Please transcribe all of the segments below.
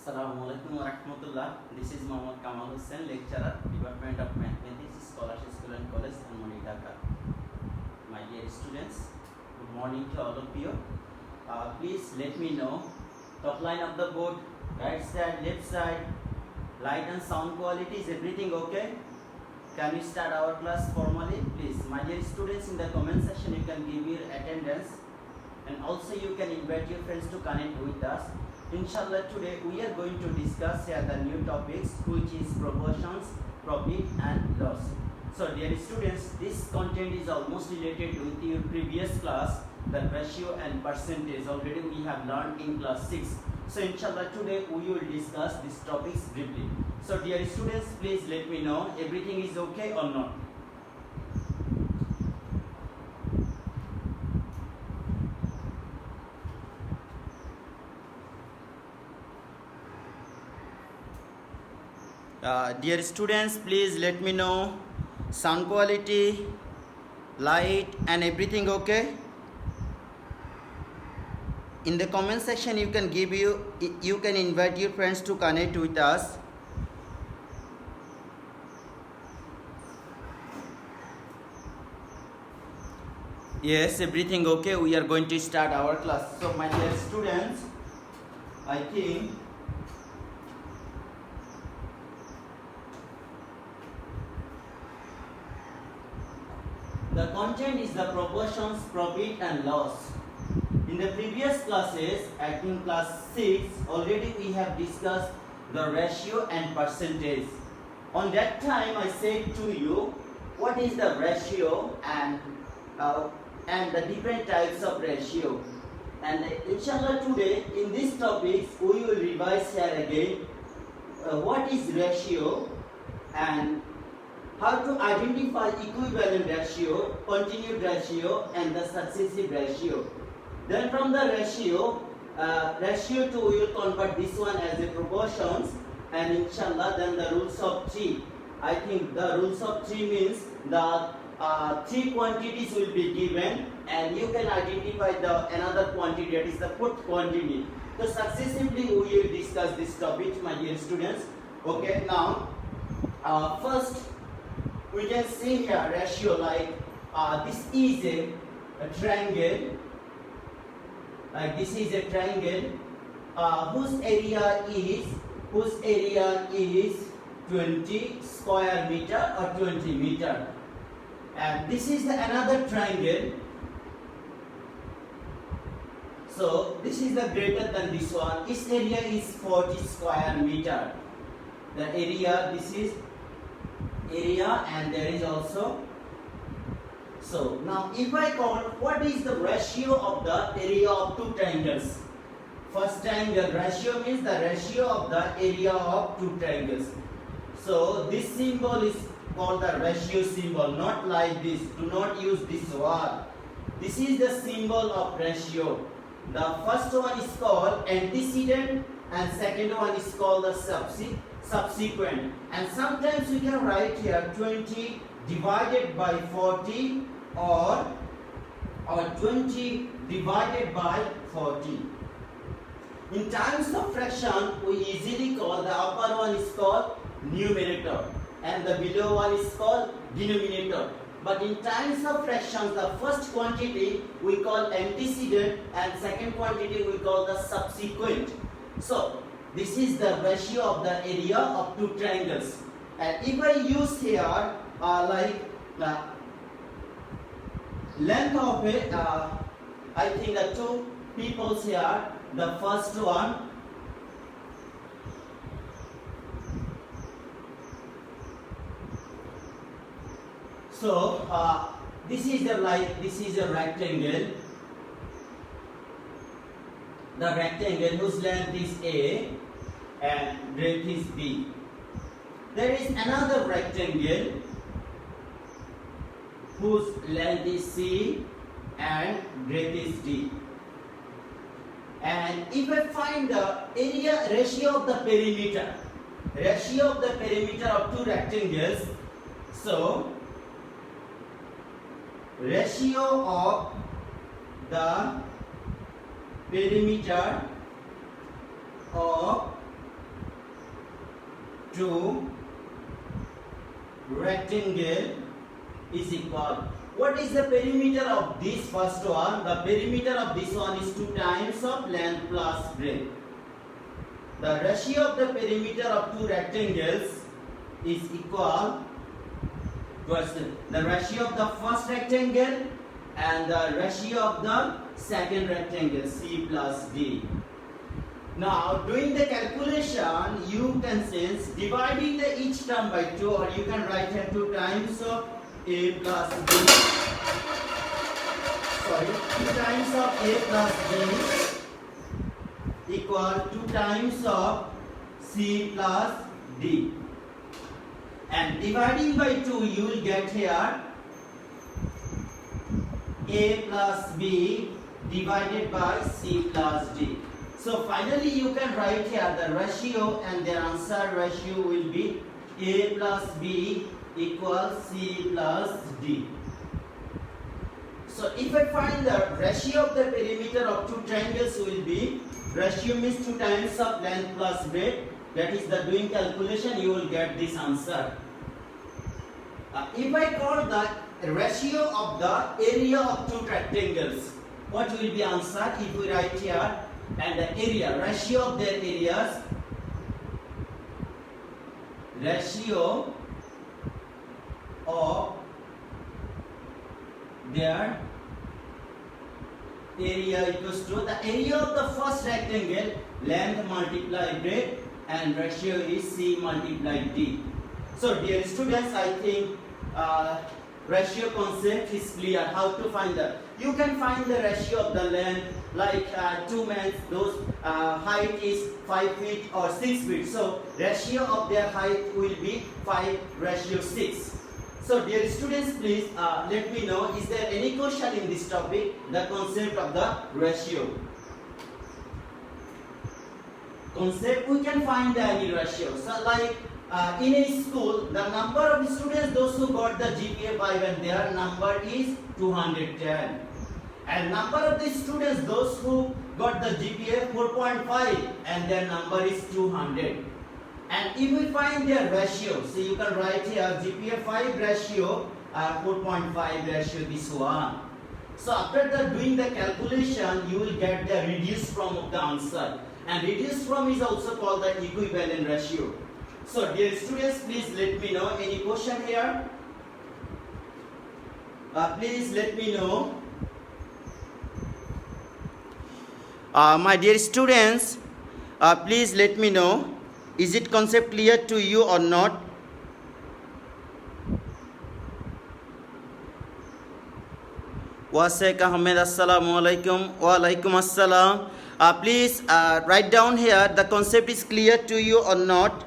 Assalamualaikum warahmatullah. This is Mohammad Kamal Hussain, lecturer, Department of Mathematics, Scholarship School and College, Almari, Dhaka. My dear students, good morning to all of you. Please let me know top line of the board, right side, left side, light and sound quality, is everything okay? Can we start our class formally? Please, my dear students, in the comment section you can give your attendance and also you can invite your friends to connect with us. Inshallah, today we are going to discuss here the new topics, which is proportions, profit and loss. So dear students, this content is almost related with your previous class, the ratio and percentage. Already we have learned in class 6. So inshallah, today we will discuss these topics briefly. So dear students, please let me know everything is okay or not. Dear students, please let me know sound quality, light and everything okay. In the comment section you can invite your friends to connect with us. Yes, everything okay. We are going to start our class. So my dear students, I think the content is the proportions, profit and loss. In the previous classes, I think class 6, already we have discussed the ratio and percentage. On that time I said to you what is the ratio and the different types of ratio. And inshallah today in this topics we will revise here again what is ratio and how to identify equivalent ratio, continued ratio and the successive ratio. Then from the ratio, ratio 2 we will convert this one as a proportions, and inshallah then the rules of 3. I think the rules of 3 means the 3 quantities will be given and you can identify the another quantity, that is the fourth quantity. So successively we will discuss this topic, my dear students. Okay, now first we can see here ratio, like this is a triangle, like this is a triangle whose area is 20 square meter or 20 meter, and this is another triangle. So this is the greater than this one. Its area is 40 square meter. The area, this is area and there is also. So now if I call what is the ratio of the area of two triangles. First triangle, ratio means the ratio of the area of two triangles. So this symbol is called the ratio symbol, not like this. Do not use this word. This is the symbol of ratio. The first one is called antecedent and second one is called the subsequent. And sometimes we can write here 20 divided by 40 or 20 divided by 40. In terms of fraction, we easily call the upper one is called numerator and the below one is called denominator. But in terms of fractions, the first quantity we call antecedent and second quantity we call the subsequent. So this is the ratio of the area of two triangles. And if I use here like the length of it, I think the two peoples here, the first one this is a rectangle. The rectangle whose length is A and breadth is B. There is another rectangle whose length is C and breadth is D. And if I find the area ratio of the perimeter of two rectangles, so ratio of the perimeter of two rectangle is equal. What is the perimeter of this first one? The perimeter of this one is 2 times of length plus breadth. The ratio of the perimeter of two rectangles is equal to the ratio of the first rectangle and the ratio of the second rectangle, C plus D. Now, doing the calculation, you can sense dividing the each term by 2, or you can write here 2 times of A plus B. Sorry, 2 times of A plus B equal 2 times of C plus D. And dividing by 2, you will get here A plus B divided by C plus D. So finally you can write here the ratio, and the answer ratio will be A plus B equals C plus D. So if I find the ratio of the perimeter of two triangles will be, ratio means 2 times of length plus breadth, that is the doing calculation, you will get this answer. If I call the ratio of the area of two rectangles, what will be answer? If we write here, and the area, ratio of their areas, ratio of their area equals to the area of the first rectangle, length multiply breadth, and ratio is C multiply D. So dear students, I think ratio concept is clear. How to find that? You can find the ratio of the length, like 2 men, those height is 5 feet or 6 feet. So ratio of their height will be 5:6. So dear students, please let me know, is there any question in this topic, the concept of the ratio? Concept, we can find any ratio. So like in a school, the number of students, those who got the GPA 5, and their number is 210. And number of the students, those who got the GPA 4.5, and their number is 200. And if we find their ratio, so you can write here GPA 5 ratio, 4.5 ratio, this one. So after doing the calculation, you will get the reduced from of the answer. And reduced from is also called the equivalent ratio. So dear students, please let me know any question here. Please let me know. My dear students, please let me know, is it concept clear to you or not? Wasek Ahmed, assalamu alaikum. Wa alaikum assalam. Please write down here, the concept is clear to you or not?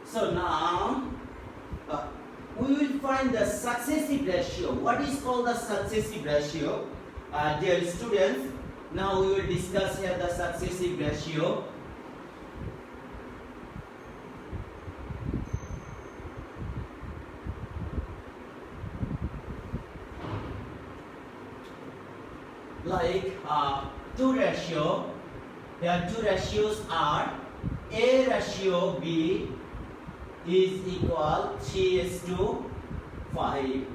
So now we will find the successive ratio. What is called the successive ratio? Dear students, now we will discuss here the successive ratio. Like two ratio, there two ratios are A ratio B is equal 3:5,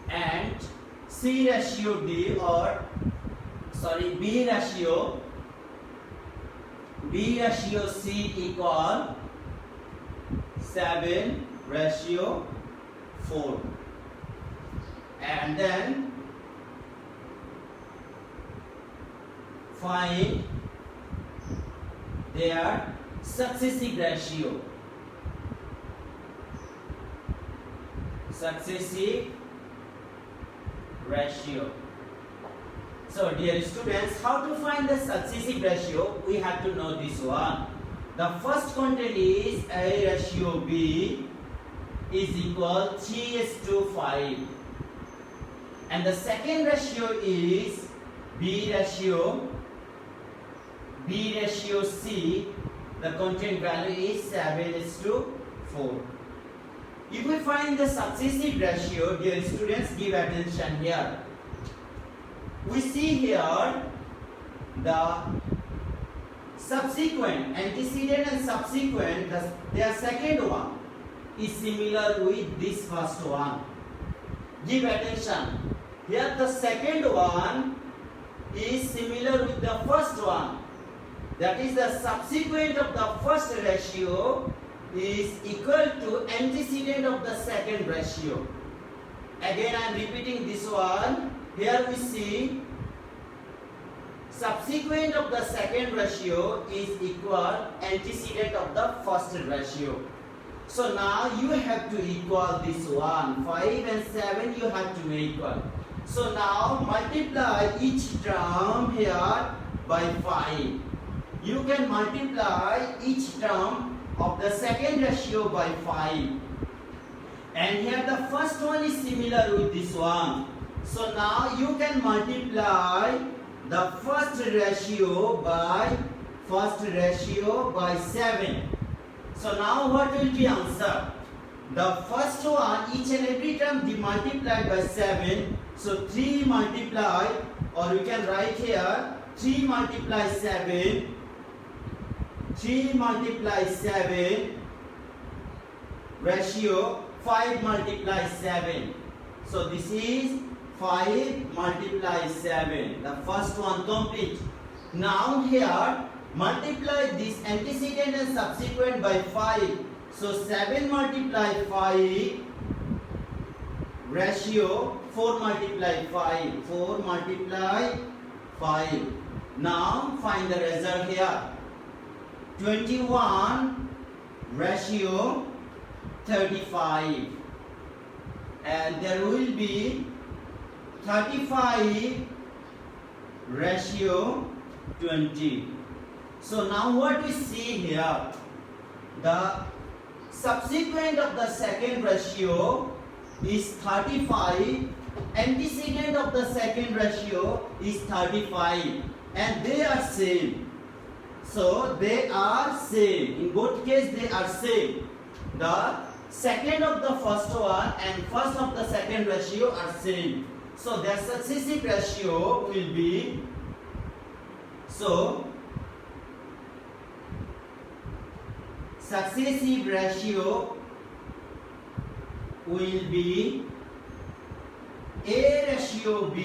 and C ratio D, or sorry, B ratio C equal 7:4. And then find their successive ratio. Successive ratio. So dear students, how to find the successive ratio? We have to know this one. The first content is A ratio B is equal 3:5, and the second ratio is B ratio C. The content value is 7:4. If we find the successive ratio, dear students, give attention here. We see here the subsequent, antecedent and subsequent, their second one is similar with this first one. Give attention. Here the second one is similar with the first one. That is, the subsequent of the first ratio is equal to antecedent of the second ratio. Again I am repeating this one. Here we see subsequent of the second ratio is equal antecedent of the first ratio. So now you have to equal this one. 5 and 7 you have to make equal. So now multiply each term here by 5. You can multiply each term of the second ratio by 5. And here the first one is similar with this one. So now you can multiply the first ratio by 7. So now what will be answer? The first one, each and every term be multiplied by 7. So 3 multiply, or you can write here 3 multiply 7. 3 multiply 7 ratio 5 multiply 7. So this is 5 multiply 7. The first one complete. Now here multiply this antecedent and subsequent by 5. So 7 multiply 5 ratio 4 multiply 5. 4 multiply 5. Now find the result here. 21 ratio 35, and there will be 35 ratio 20. So now what we see here, the subsequent of the second ratio is 35, antecedent of the second ratio is 35, and they are same. So they are same. In both cases they are same. The second of the first one and first of the second ratio are same. So their successive ratio will be, successive ratio will be A ratio B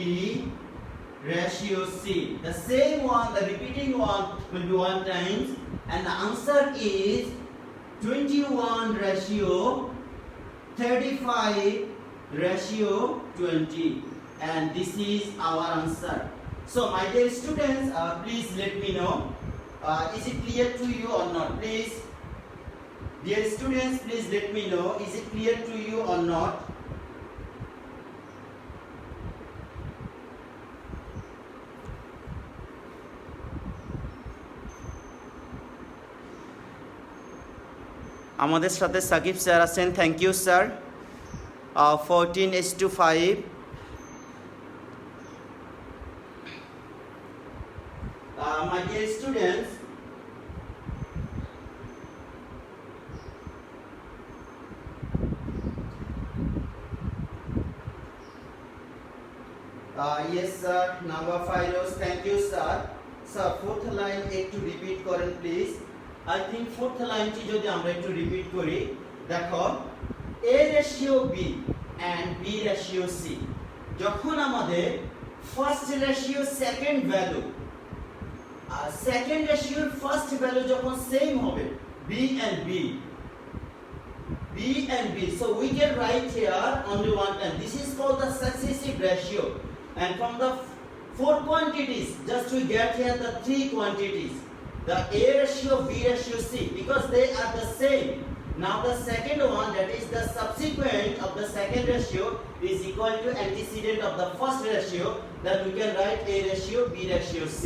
ratio C. The same one, the repeating one will be 1 times, and the answer is 21 ratio 35 ratio 20, and this is our answer. So my dear students, please let me know, is it clear to you or not? Please, dear students, please let me know, is it clear to you or not? আমাদের সাথে Sakib sir আছেন, thank you sir. 14:5, my dear students, yes sir, number 5 thank you sir. Sir, fourth line একটু repeat করেন please. I think fourth লাইনটি যদি আমরা একটু repeat করি, দেখো A ratio B and B ratio C, যখন আমাদের ফার্স্ট রেশিও সেকেন্ড ভ্যালু আর সেকেন্ড রেশিওর ফার্স্ট ভ্যালু যখন সেম হবে B and B, so we can write here only one time. This is called the successive ratio, and from the 4 quantities just we get here the 3 quantities, the A ratio, B ratio, C, because they are the same. Now the second one, that is the subsequent of the second ratio, is equal to antecedent of the first ratio, that we can write A ratio, B ratio, C.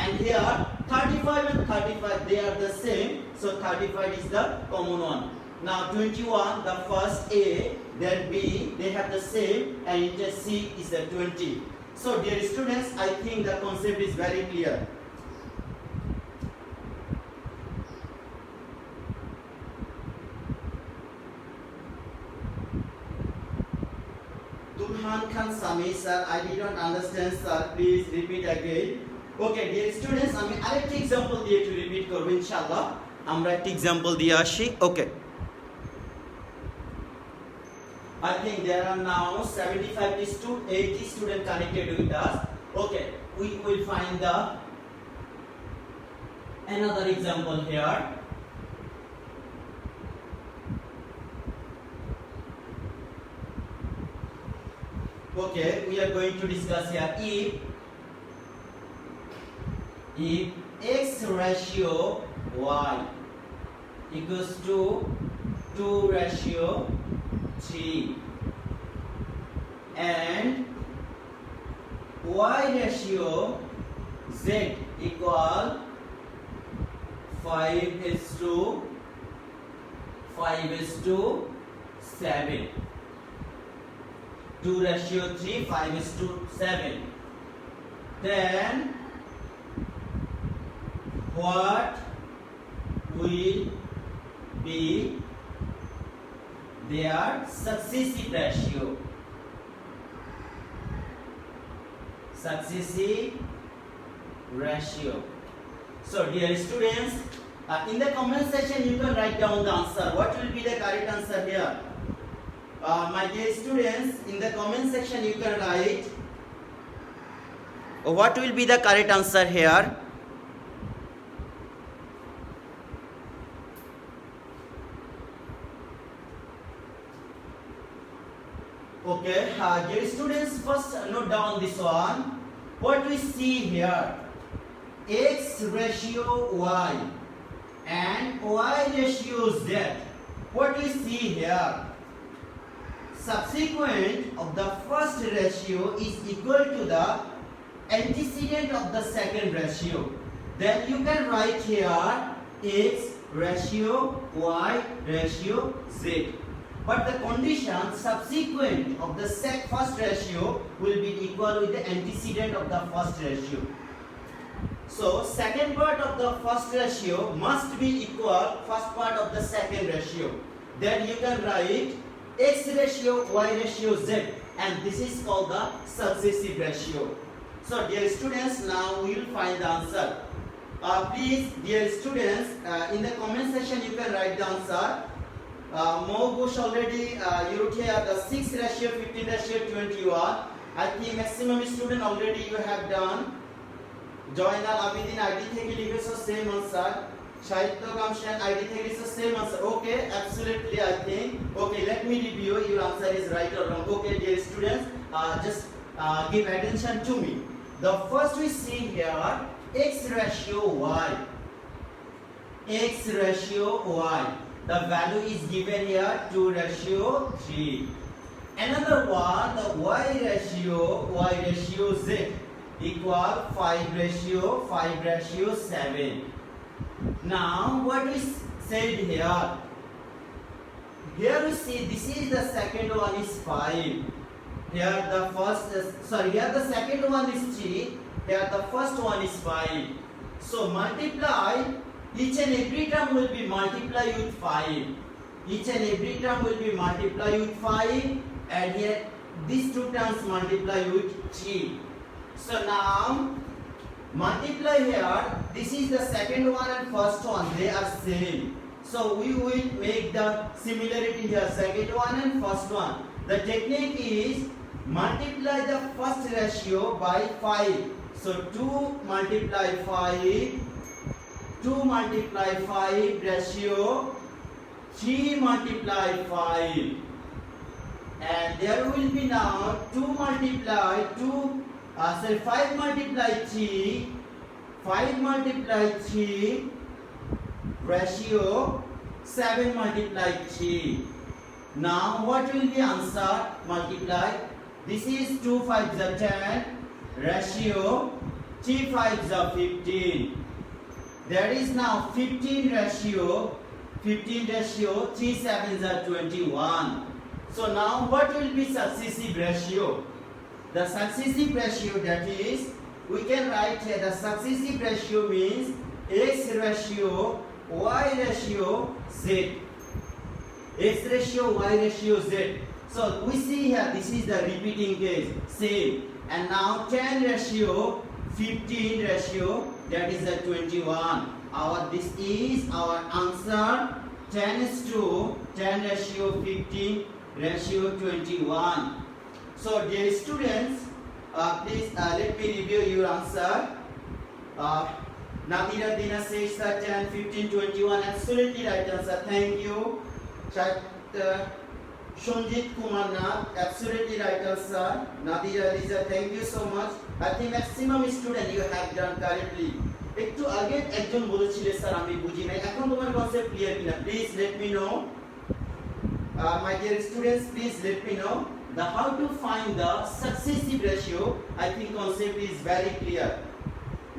And here 35 and 35, they are the same. So 35 is the common one. Now 21, the first A, then B, they have the same, and inter C is the 20. So dear students, I think the concept is very clear. Durhan Khan Sami sir, I did not understand sir, please repeat again. Okay dear students, আমি আরেকটা example দিয়ে একটু repeat করব ইনশাআল্লাহ। আমরা একটা example দিয়ে আসি। Okay, I think there are now 75 to 80 students connected with us. Okay, we will find the another example here. Okay, we are going to discuss here if x ratio y equals to 2 ratio 3 and y ratio z equal 5:7. 2 ratio 3, 5:7. Then what will be their successive ratio? Successive ratio. So dear students, in the comment section you can write down the answer. What will be the correct answer here? My dear students, in the comment section you can write what will be the correct answer here. Okay, dear students, first note down this one. What we see here, x ratio y and y ratio z. What we see here, subsequent of the first ratio is equal to the antecedent of the second ratio. Then you can write here x ratio y ratio z. But the condition subsequent of the first ratio will be equal with the antecedent of the first ratio. So second part of the first ratio must be equal first part of the second ratio. Then you can write x ratio y ratio z, and this is called the successive ratio. So dear students, now we will find the answer. Please dear students, in the comment section you can write the answer. Mo Bush already you wrote here the 6 ratio 15 ratio 21. I think maximum student already you have done. Joinal Abidin ID থেকে লিখেছো same answer. Shahidya Kamshan ID থেকে লিখেছো same answer. Okay, absolutely I think. Okay, let me review your answer is right or wrong. Okay dear students, just give attention to me. The first we see here x ratio y. X ratio y. The value is given here 2 ratio 3. Another one, the y ratio z equal 5 ratio 7. Now what we said here, we see this is the second one is 5. Here the first, here the second one is 3. Here the first one is 5. So multiply. Each and every term will be multiplied with 5. Each and every term will be multiplied with 5, and here these two terms multiply with 3. So now multiply here. This is the second one and first one. They are same. So we will make the similarity here. Second one and first one. The technique is multiply the first ratio by 5. So 2 multiply 5. 2 multiply 5 ratio 3 multiply 5, and there will be now 5 multiply 3, 5 multiply 3 ratio 7 multiply 3. Now what will be answer? Multiply. This is 2 5s are 10 ratio 3 5s are 15. There is now 15 ratio 3 sevens are 21. So now what will be successive ratio? The successive ratio, that is, we can write here the successive ratio means x ratio y ratio z. X ratio y ratio z. So we see here this is the repeating case, same. And now 10 ratio 15 ratio, that is the 21. This is our answer, 10 is to 10 ratio 15 ratio 21. So dear students, please let me review your answer. Nadira Dina says that 10, 15, 21, absolutely right answer. Thank you. Shunjit Kumar Nath, absolutely right answer. Nadira Lisa, thank you so much. I think maximum student you have done correctly. একটু আগে একজন বলেছিল sir আমি বুঝি নাই, এখন তোমার concept clear কিনা please let me no. My dear students, please let me know the how to find the successive ratio. I think concept is very clear.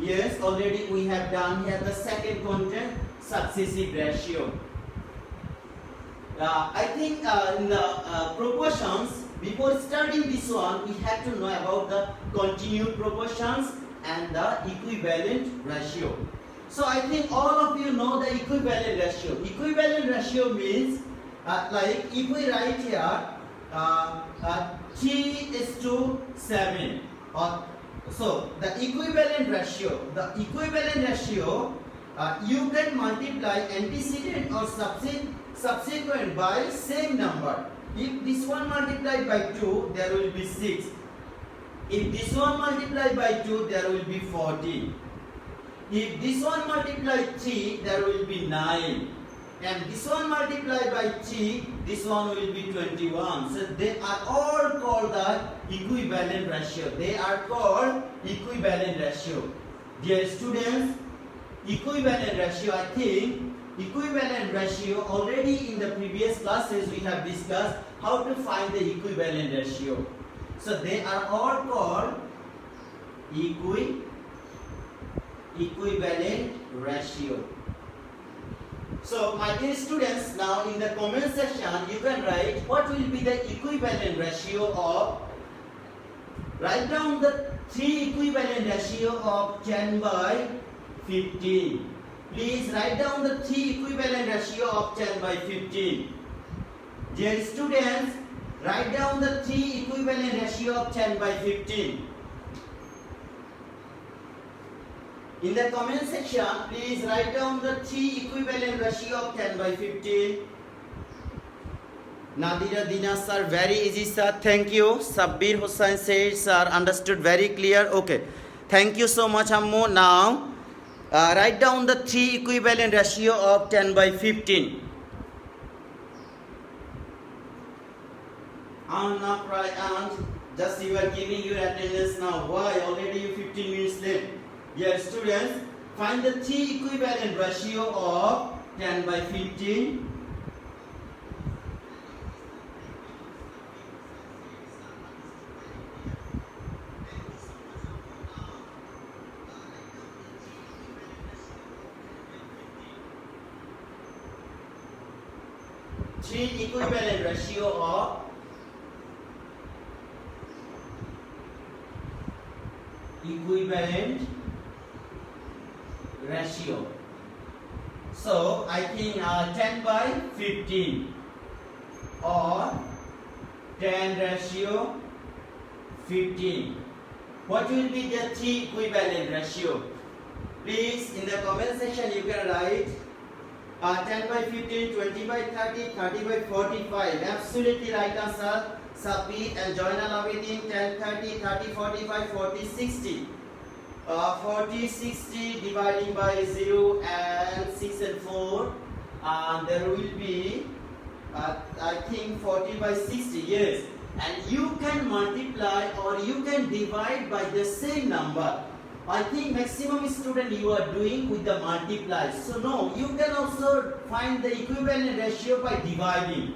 Yes, already we have done here the second content, successive ratio. I think in the proportions, before starting this one, we have to know about the continued proportions and the equivalent ratio. So I think all of you know the equivalent ratio. Equivalent ratio means like if we write here 3:7, or so the equivalent ratio you can multiply antecedent or subsequent by same number. If this one multiplied by 2, there will be 6. If this one multiplied by 2, there will be 14. If this one multiplied 3, there will be 9. And this one multiplied by 3, this one will be 21. So they are all called the equivalent ratio. They are called equivalent ratio. Dear students, equivalent ratio, I think equivalent ratio, already in the previous classes we have discussed how to find the equivalent ratio. So they are all called equivalent ratio. So my dear students, now in the comment section you can write what will be the equivalent ratio of, write down the 3 equivalent ratio of 10/15. Please write down the 3 equivalent ratio of 10/15. Dear students, write down the 3 equivalent ratio of 10/15. In the comment section, please write down the 3 equivalent ratio of 10/15. Nadira Dina sir, very easy sir, thank you. Sabbir Hussain said sir, understood, very clear. Okay, thank you so much Ammu. Now write down the 3 equivalent ratio of 10/15. Not right, and just you are giving your attendance now. Why? Already you 15 minutes late. Dear students, find the 3 equivalent ratio of 10/15. Equivalent ratio of equivalent ratio. So I think 10/15 or 10/15. What will be the 3 equivalent ratio? Please in the comment section you can write 10/15, 20/30, 30/45. Absolutely right answer. Sabir and Joinal Abidin, 10, 30, 30, 45, 40, 60. 40, 60 dividing by 0 and 6 and 4. There will be, I think 40/60, yes. And you can multiply or you can divide by the same number. I think maximum student you are doing with the multiply. So no, you can also find the equivalent ratio by dividing.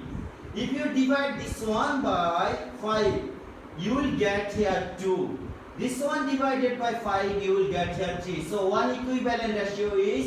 If you divide this one by 5, you will get here 2. This one divided by 5, you will get here 3. So one equivalent ratio is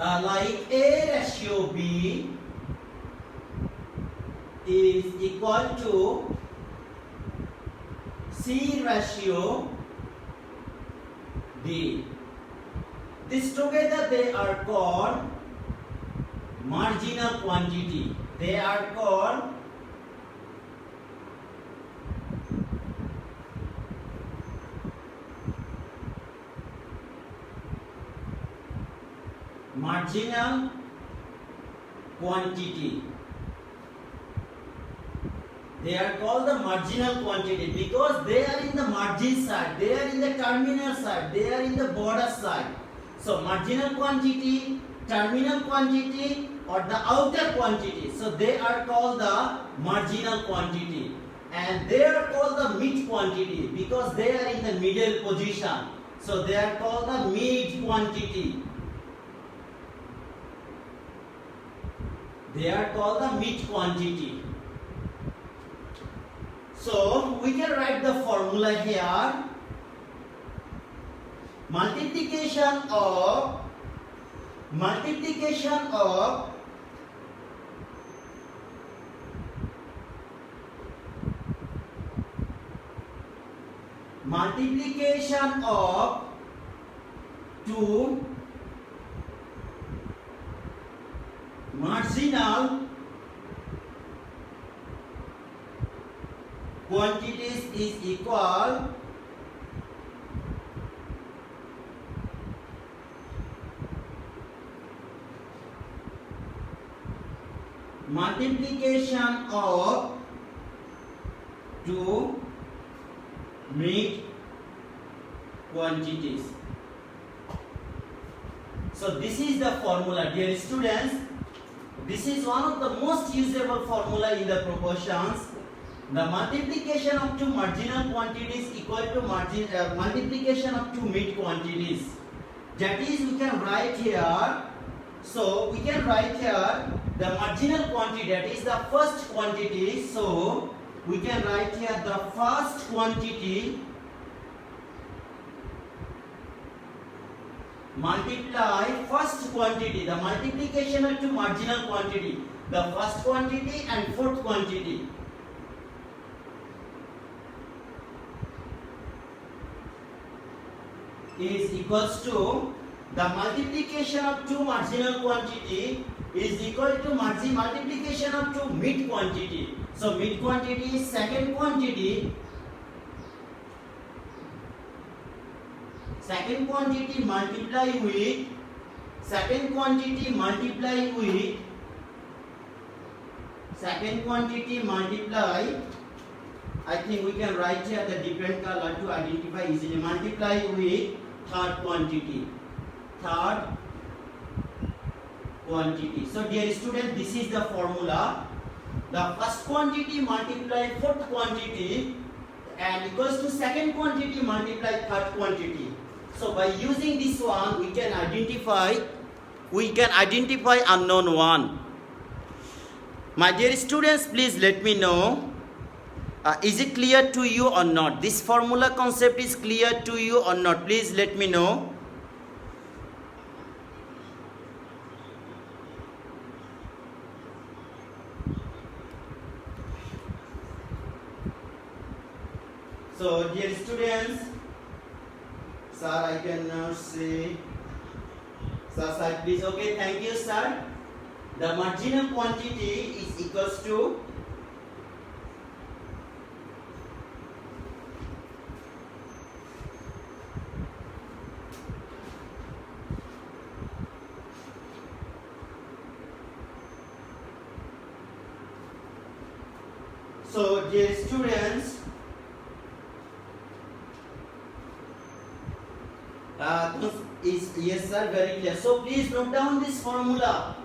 like A ratio B is equal to C ratio D. This together they are called marginal quantity. They are called marginal quantity. They are called the marginal quantity because they are in the margin side, they are in the terminal side, they are in the border side. So marginal quantity, terminal quantity, or the outer quantity. So they are called the marginal quantity, and they are called the mid quantity because they are in the middle position. So they are called the mid quantity. They are called the mid quantity. So we can write the formula here. Multiplication of multiplication of two marginal quantities is equal multiplication of two mid quantities. So this is the formula, dear students. This is one of the most usable formula in the proportions. The multiplication of two marginal quantities equal to multiplication of two mid quantities. That is, we can write here. So we can write here the marginal quantity, that is the first quantity. So we can write here the first quantity multiply first quantity, the multiplication of two marginal quantity, the first quantity and fourth quantity. Is equals to the multiplication of two marginal quantity is equal to multiplication of two mid quantity. So mid quantity is second quantity. Second quantity multiply with second quantity multiply with second quantity multiply. I think we can write here the different color to identify easily. Multiply with third quantity. Third quantity. So dear student, this is the formula. The first quantity multiply fourth quantity and equals to second quantity multiply third quantity. So by using this one, we can identify unknown one. My dear students, please let me know. Is it clear to you or not? This formula concept is clear to you or not? Please let me know. So dear students, sir, I cannot say. Sir, please. Okay, thank you, sir. The marginal quantity is equals to so dear students, yes sir, very clear. So please note down this formula.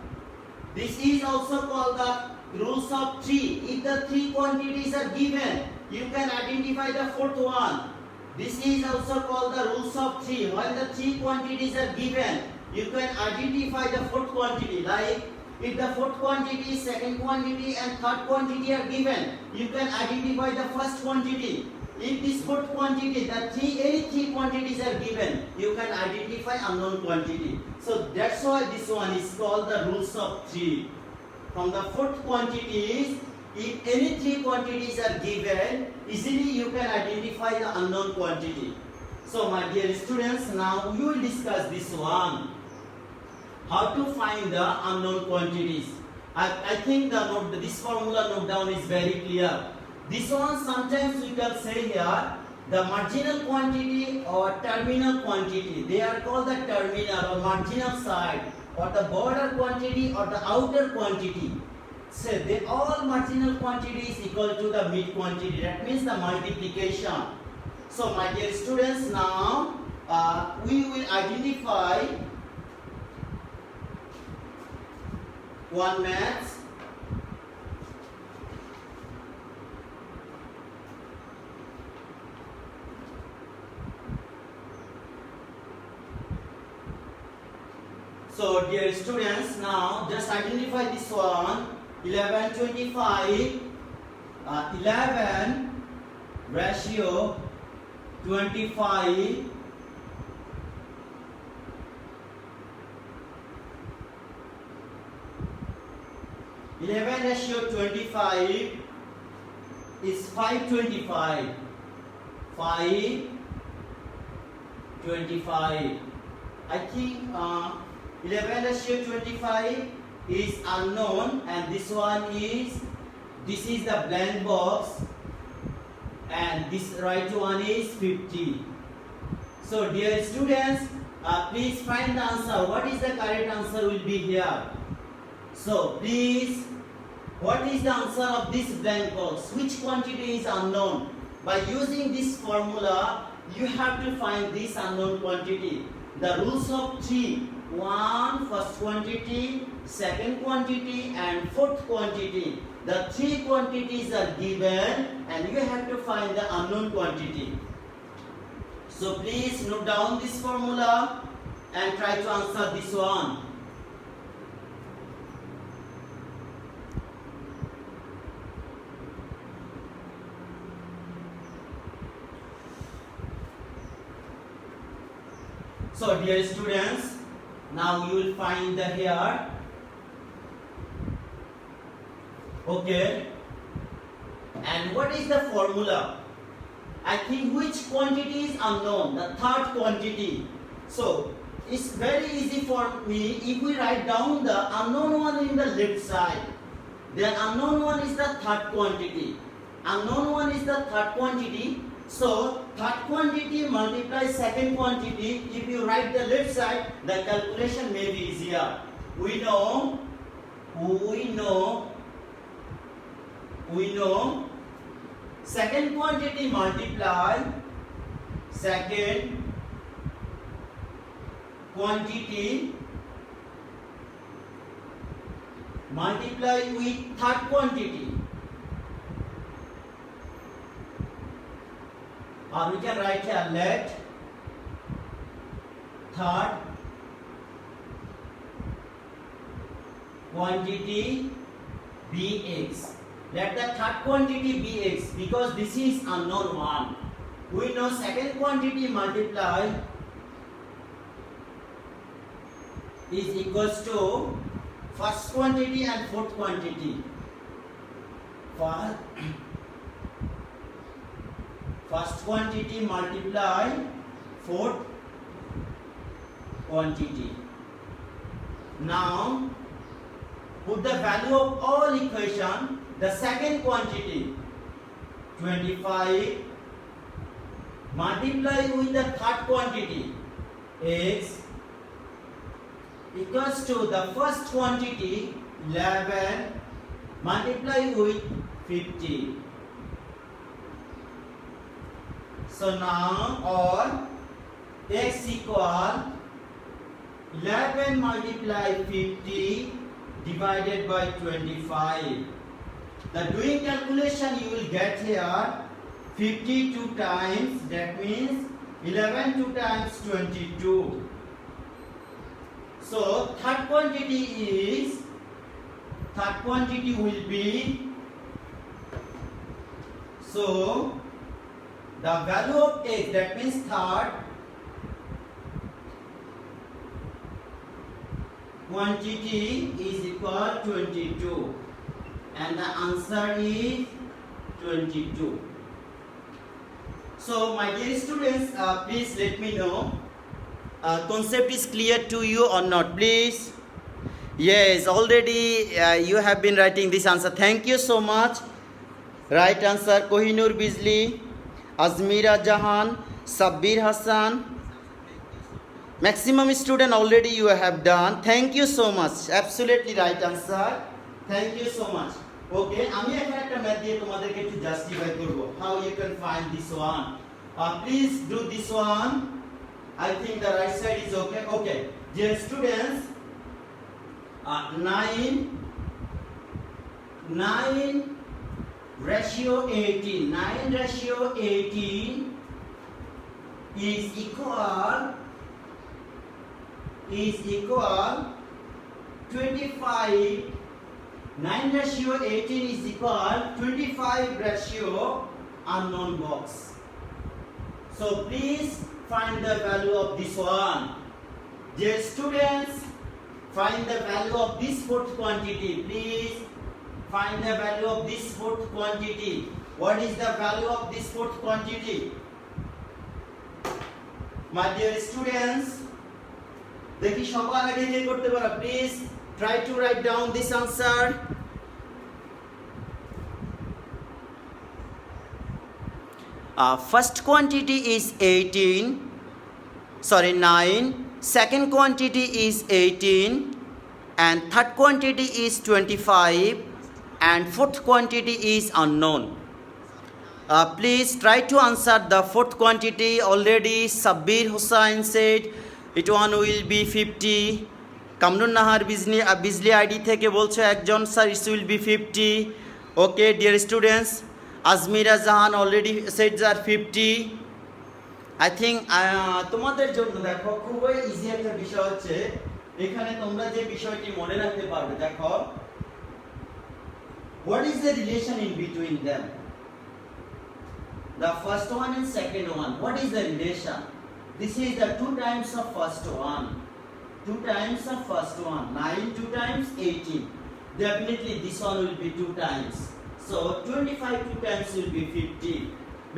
This is also called the rules of three. If the three quantities are given, you can identify the fourth one. This is also called the rules of three. When the three quantities are given, you can identify the fourth quantity. Like if the fourth quantity, second quantity and third quantity are given, you can identify the first quantity. if this fourth quantity, any three quantities are given, you can identify unknown quantity. So that's why this one is called the rules of three. From the fourth quantities, if any three quantities are given, easily you can identify the unknown quantity. So my dear students, now we will discuss this one. How to find the unknown quantities. I think this formula note down is very clear. This one sometimes we can say here the marginal quantity or terminal quantity. They are called the terminal or marginal side, or the border quantity or the outer quantity. So they all marginal quantity is equal to the mid quantity. That means the multiplication. So my dear students, now we will identify one maths. So dear students, now just identify this one. 11:25, 11 ratio 25 11 ratio 25 is 525. 525. I think 11 ratio 25 is unknown, and this is the blank box, and this right one is 50. So dear students, please find the answer. What is the correct answer will be here. So please, what is the answer of this blank box? Which quantity is unknown? By using this formula, you have to find this unknown quantity. The rules of three: one, first quantity, second quantity, and fourth quantity. The three quantities are given, and you have to find the unknown quantity. So please note down this formula and try to answer this one. So dear students, now you will find the here. Okay. And what is the formula? I think which quantity is unknown? The third quantity. So it's very easy for me if we write down the unknown one in the left side. The unknown one is the third quantity. Unknown one is the third quantity. So third quantity multiply second quantity. If you write the left side, the calculation may be easier. We know second quantity multiply second quantity multiply with third quantity. Or we can write here, let third quantity be x. Let the third quantity be x, because this is unknown one. We know second quantity multiply is equals to first quantity and fourth quantity. First quantity multiply fourth quantity. Now put the value of all equation. The second quantity 25 multiply with the third quantity x equals to the first quantity 11 multiply with 50. So now or x equal 11 multiply 50 divided by 25. The doing calculation you will get here 52 times, that means 11 2 times 22. So third quantity will be, so the value of x, that means third quantity is equal 22, and the answer is 22. So my dear students, please let me know concept is clear to you or not, please. Yes, already you have been writing this answer. Thank you so much. Right answer Kohinoor Bijli, Azmira Jahan, Sabbir Hassan. Maximum student already you have done. Thank you so much. Absolutely right answer. Thank you so much. Okay, আমি এখন একটা math দিয়ে তোমাদেরকে একটু justify করব how you can find this one. Please do this one. I think the right side is okay. Okay, dear students, 9 ratio 18. 9 ratio 18 is equal 25. 9 ratio 18 is equal 25 ratio unknown box. So please find the value of this one. Dear students, find the value of this fourth quantity. Please find the value of this fourth quantity. What is the value of this fourth quantity? My dear students, দেখি সবার আগে যে করতে পারো, please try to write down this answer. First quantity is 9, second quantity is 18, and third quantity is 25, and fourth quantity is unknown. Please try to answer the fourth quantity. Already Sabbir Hussain said it one will be 50. Kamrun Nahar Bijli ID থেকে বলছে একজন sir it will be 50. Okay, dear students, Azmira Jahan already said that 50. I think তোমাদের জন্য দেখো খুবই easy একটা বিষয় হচ্ছে এখানে তোমরা যে বিষয়টি মনে রাখতে পারবে। দেখো, what is the relation in between them? The first one and second one, what is the relation? This is the 2 times of first one. 2 times of first one. 9 2 times 18. Definitely this one will be 2 times. So 25 2 times will be 50.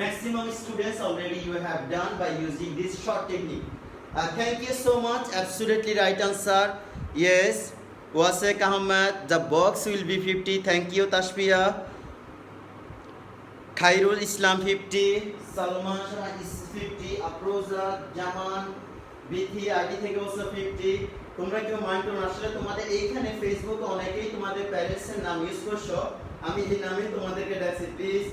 Maximum students already you have done by using this short technique. Thank you so much. Absolutely right answer. Yes. Wasek Ahmed, the box will be 50. Thank you Tashfiya. Khairul Islam 50. Salman Shah is 50. Afroza Jaman Bithi ID থেকে বলছো 50। তোমরা কেউ mind করো না, আসলে তোমাদের এইখানে ফেসবুকে অনেকেই তোমাদের প্যারেন্টস এর নাম ইউজ করছো, আমি এই নামে তোমাদেরকে ডাকছি। প্লিজ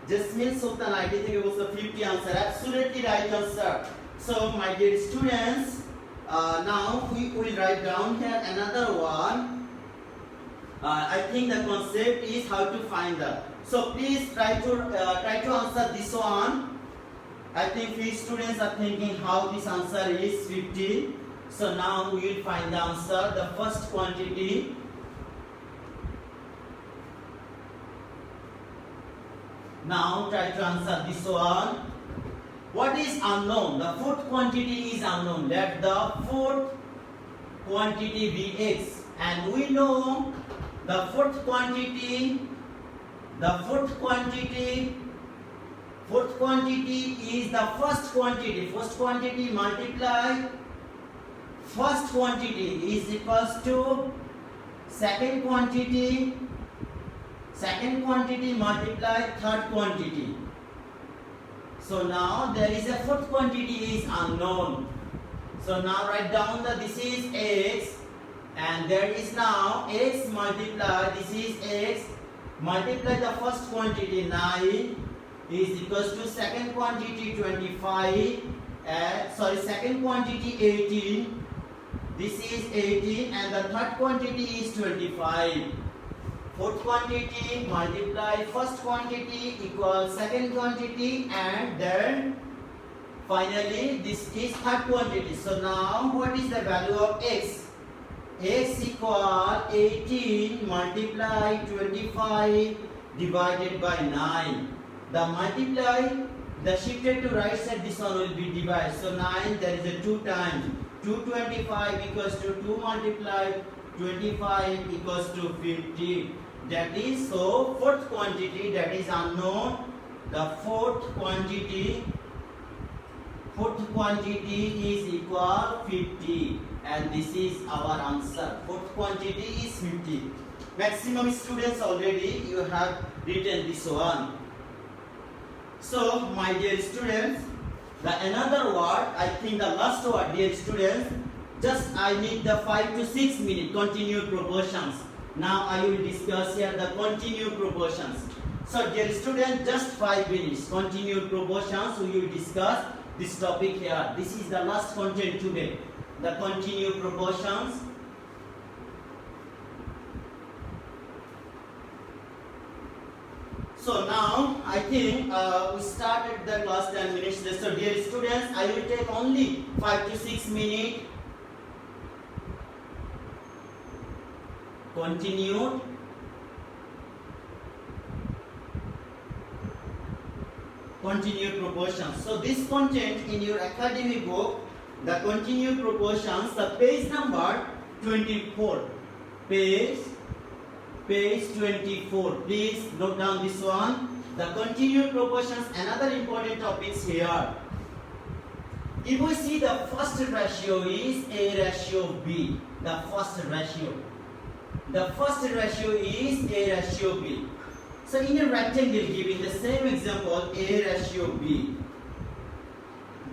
জেসমিন সুলতান আইডি থেকে বলছো 50 answer. Absolutely right answer. So my dear students, now we will write down here another one. I think the concept is how to find that. So please try to answer this one. I think few students are thinking how this answer is 50. So now we will find the answer. The first quantity, now try to answer this one. What is unknown? The fourth quantity is unknown. Let the fourth quantity be x, and we know the fourth quantity is the first quantity. First quantity multiply first quantity is equals to second quantity multiply third quantity. So now there is a fourth quantity is unknown. So now write down that this is x, and there is now x multiply, this is x multiply the first quantity 9 is equals to second quantity 25, second quantity 18, this is 18, and the third quantity is 25. Fourth quantity multiply first quantity equals second quantity, and then finally this is third quantity. So now what is the value of x? X equal 18 multiply 25 divided by 9. The multiply, the shifted to right side, this one will be divided. So 9, there is a 2 times. 225 equals to 2 multiplied 25 equals to 50. That is, so fourth quantity that is unknown. The fourth quantity is equal 50, and this is our answer. Fourth quantity is 50. Maximum students already you have written this one. So my dear students, the another word, I think the last word, dear students, just I need the 5 to 6 minutes continued proportions. Now I will discuss here the continued proportions. So dear students, just 5 minutes continued proportions we will discuss this topic here. This is the last content today, the continued proportions. So now I think we started the class 10 minutes. So dear students, I will take only 5 to 6 minutes continued proportions. So this content in your academic book, the continued proportions, the page number 24. Page 24. Please note down this one. The continued proportions, another important topics here. If we see the first ratio is A ratio B. The first ratio is A ratio B. So in a rectangle given the same example, A ratio B.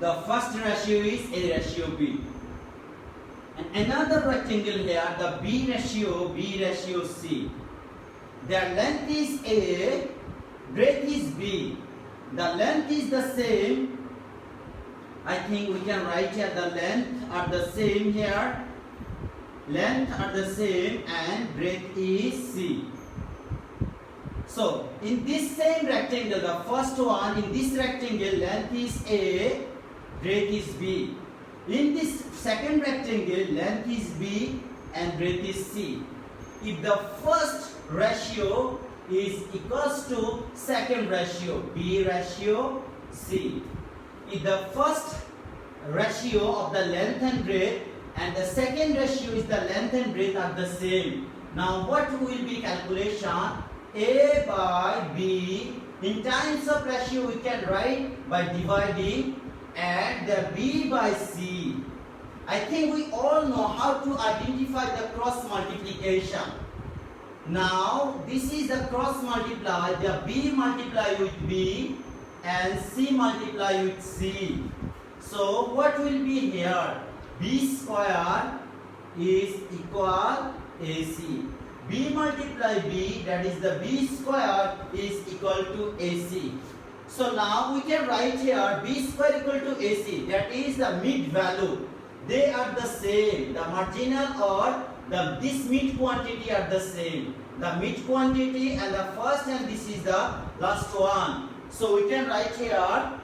The first ratio is A ratio B. And another rectangle here, the B ratio C. Their length is A, breadth is B. The length is the same. I think we can write here the length are the same here. Length are the same and breadth is C. So in this same rectangle, the first one, in this rectangle length is A, breadth is B. In this second rectangle length is B and breadth is C. If the first ratio is equals to second ratio, B ratio C. If the first ratio of the length and breadth and the second ratio is the length and breadth are the same. Now what will be calculation? A by B. In times of ratio we can write by dividing and the B by C. I think we all know how to identify the cross multiplication. Now this is the cross multiply, the B multiply with B and C multiply with C. So what will be here? B square is equal AC. B multiply B, that is the B square is equal to AC. So now we can write here B square equal to AC, that is the mid value. They are the same. The marginal or this mid quantity are the same. The mid quantity and the first and this is the last one. So we can write here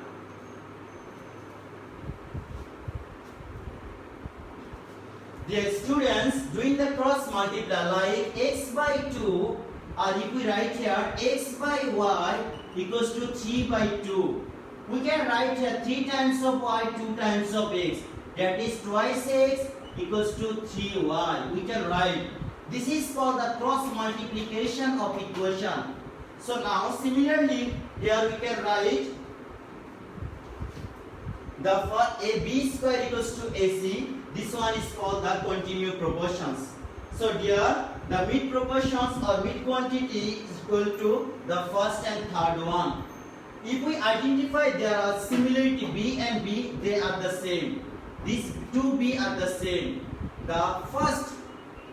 dear students, doing the cross multiply like x by 2 or if we write here x by y equals to 3 by 2. We can write here 3 times of y, 2 times of x. That is twice x equals to 3y. We can write. This is called the cross multiplication of equation. So now similarly here we can write the a B square equals to AC. This one is called the continued proportions. So here the mid proportions or mid quantity is equal to the first and third one. If we identify there are similarity B and B, they are the same. These two B are the same. The first,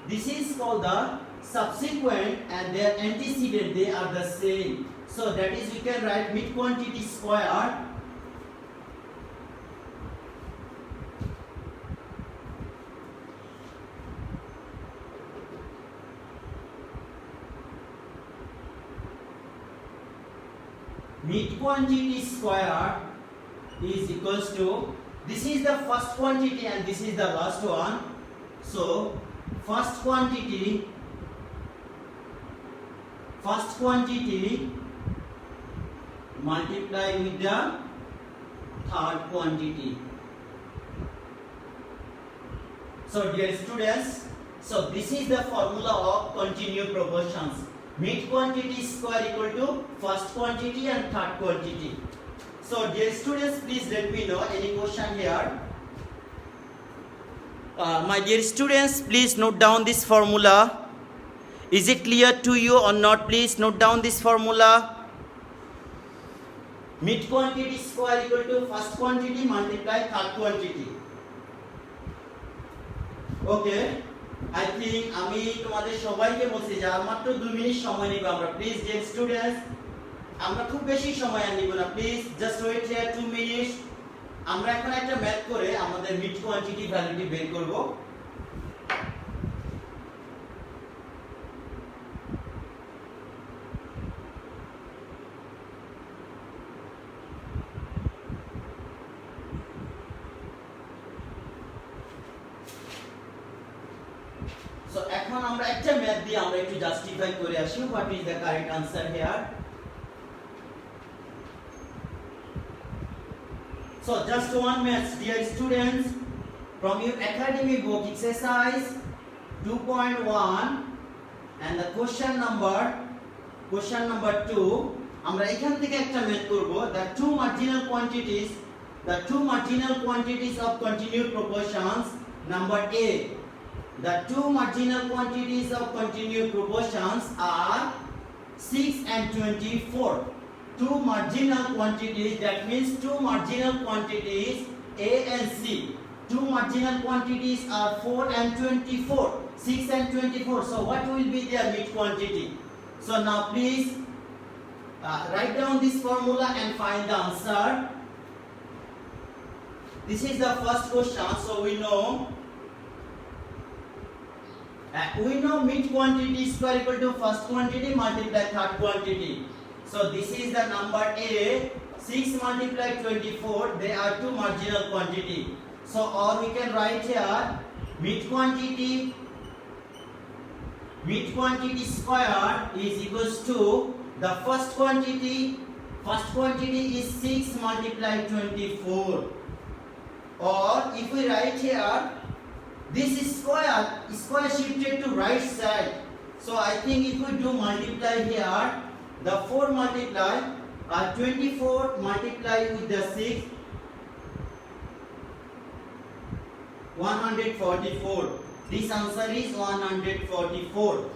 this is called the subsequent and their antecedent, they are the same. So that is we can write mid quantity square mid quantity square is equals to, this is the first quantity and this is the last one. So first quantity first quantity multiply with the third quantity. So dear students, so this is the formula of continued proportions. Mid quantity square equal to first quantity and third quantity. So dear students, please let me know any question here. My dear students, please note down this formula. Is it clear to you or not? Please note down this formula. Mid quantity square equal to first quantity multiply third quantity. Okay, I think আমি তোমাদের সবাইকে বলছি যে আর মাত্র 2 minute সময় নিব আমরা। Please dear students, আমরা খুব বেশি সময় আর নিব না। Please just wait here 2 minutes. আমরা এখন একটা ম্যাথ করে আমাদের মিড কোয়ান্টিটি ভ্যালুটি বের করব। So এখন আমরা একটা ম্যাথ দিয়ে আমরা একটু জাস্টিফাই করে আসি what is the correct answer here. So just one math, dear students, from your academic book exercise 2.1 and the question number 2 আমরা এখান থেকে একটা ম্যাথ করব the two marginal quantities of continued proportions. Number A, the two marginal quantities of continued proportions are 6 and 24. Two marginal quantities, that means two marginal quantities A and C. Two marginal quantities are 4 and 24. 6 and 24. So what will be their mid quantity? So now please write down this formula and find the answer. This is the first question. So we know mid quantity square equal to first quantity multiply third quantity. So this is the number A, 6 multiply 24, they are two marginal quantity. So or we can write here mid quantity square is equals to the first quantity is 6 multiply 24. Or if we write here, this is square shifted to right side. So I think if we do multiply here, the 4 multiply 24 multiply with the 6, 144. This answer is 144.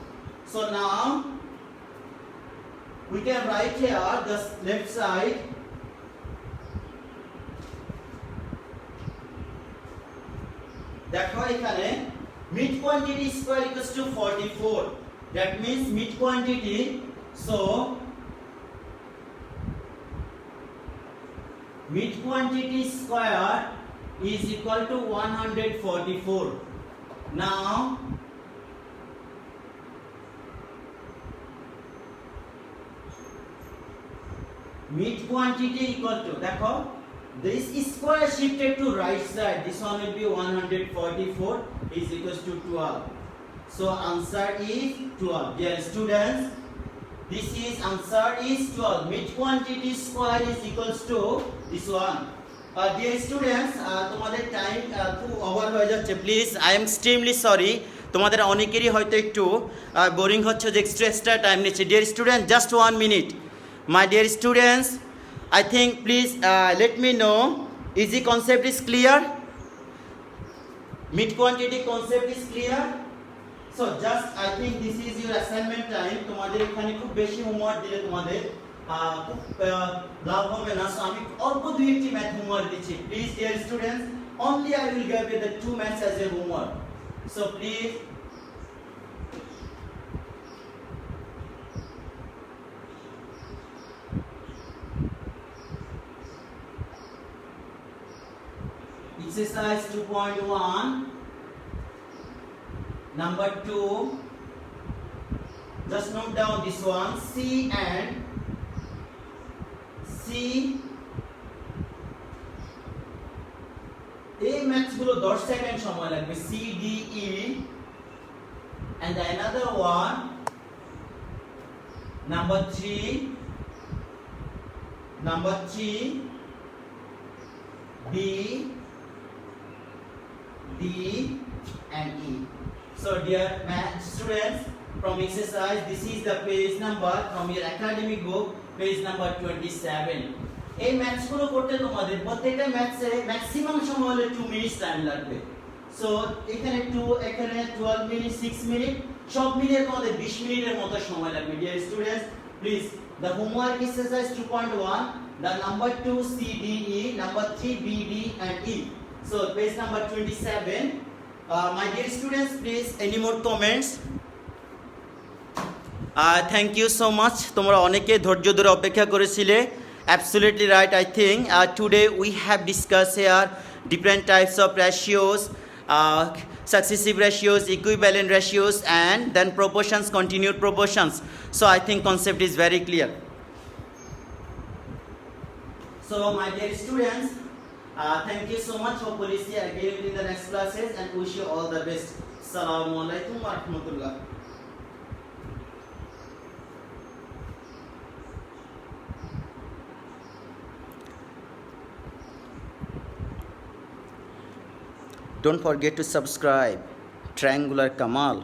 So now we can write here the left side. দেখো এখানে mid quantity square equals to 44. That means mid quantity, so mid quantity square is equal to 144. Now mid quantity equal to, দেখো this is square shifted to right side, this one will be 144 is equals to 12. So answer is 12. Dear students, this is answer is 12. Mid quantity square is equals to this one. Dear students, তোমাদের time খুব over হয়ে যাচ্ছে। Please I am extremely sorry, তোমাদের অনেকেরই হয়তো একটু boring হচ্ছে যে এক্সট্রা টাইম নিচ্ছে। Dear student, just 1 minute. My dear students, I think please let me know, is the concept is clear? Mid quantity concept is clear? So just I think this is your assignment time. তোমাদের এখানে খুব বেশি homework দিলে তোমাদের খুব লাভ হবে না। So আমি অল্প দুই একটি ম্যাথ হোমওয়ার্ক দিচ্ছি। Please dear students, only I will give you the 2 maths as a homework. So please exercise 2.1 number 2, just note down this one, C and C এই ম্যাথস গুলো 10 সেকেন্ড সময় লাগবে, C D E, and another one number 3, B, D and E. So dear math students, from exercise, this is the page number from your academic book, page number 27. এই ম্যাথসগুলো করতে তোমাদের প্রত্যেকটা ম্যাথসে maximum সময় হলো 2 minute time লাগবে। So এখানে 2, এখানে 12 minute, 6 minute, সব মিলিয়ে তোমাদের 20 মিনিটের মতো সময় লাগবে। Dear students, please the homework exercise 2.1, the number 2 C D E, number 3 B D and E. So page number 27. My dear students, please any more comments? Thank you so much. তোমরা অনেকে ধৈর্য ধরে অপেক্ষা করেছিলে। Absolutely right. I think today we have discussed here different types of ratios, successive ratios, equivalent ratios, and then proportions, continued proportions. So I think concept is very clear. So my dear students, thank you so much. Hopefully see you again in the next classes and wish you all the best. Assalamu alaikum wa rahmatullah. Don't forget to subscribe. Triangular Kamal.